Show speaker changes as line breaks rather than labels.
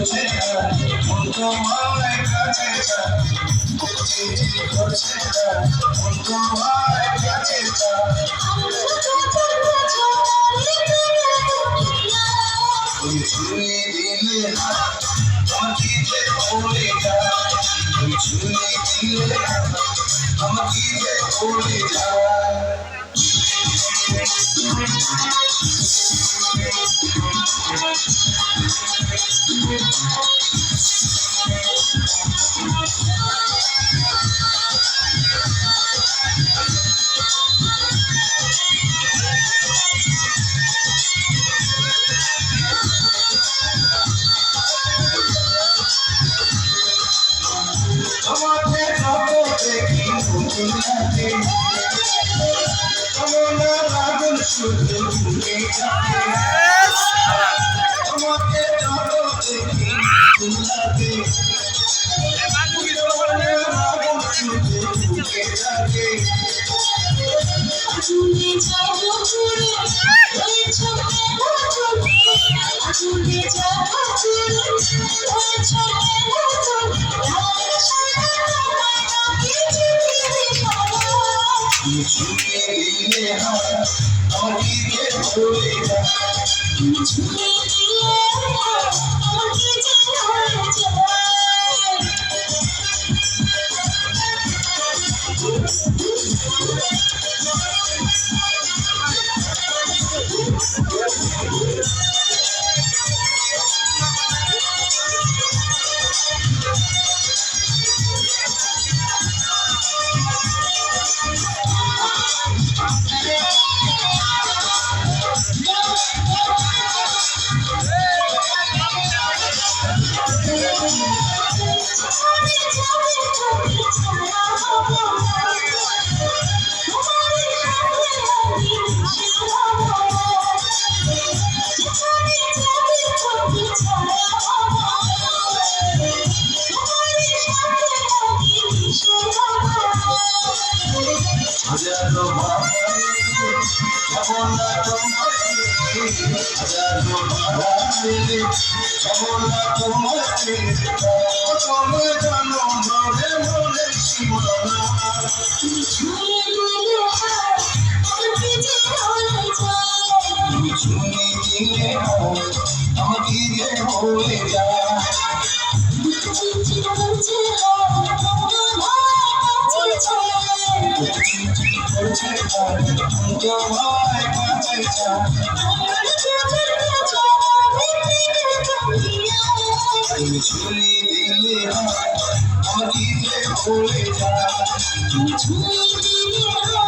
করছে মন তোমার কাছে করছে মন তোমার কাছে তুমি ছুঁয়ে দিলে আমাকে যে ভুলে যায় তুমি ছুঁয়ে দিলে আমাকে যে ভুলে যায় তোমাকে যত দেখি দুনিয়াতে তোমার আগুন শুধু ঘুরে যাবে তোমাকে যত দেখি দুনিয়াতে তোমার আগুন শুধু ঘুরে যাবে
আগুনে যাবো চুরি ওই ছোটে চুরি আগুনে যাবো চুরি ওই ছোটে চুরি
তুমি ছুঁয়ে দিলে আমাকে যে ভুলে যায়
তুমি ছুঁয়ে দিলে আমাকে যে ভুলে যায়
হাজারো ভাবনা হাজারো ভাবনা তোমাকে তুমি জানো মনে মনে সীমানা
তুমি ছুঁয়ে দিলে আমাকে যে ভুলে যায়
তুমি ছুঁয়ে দিলে আমাকে যে ভুলে যায়
চিঠি করছে
করছে তোমার কাছে তুমি ছুঁয়ে দিলে আমাকে যে ভুলে যায়
তুমি ছুঁয়ে দিলে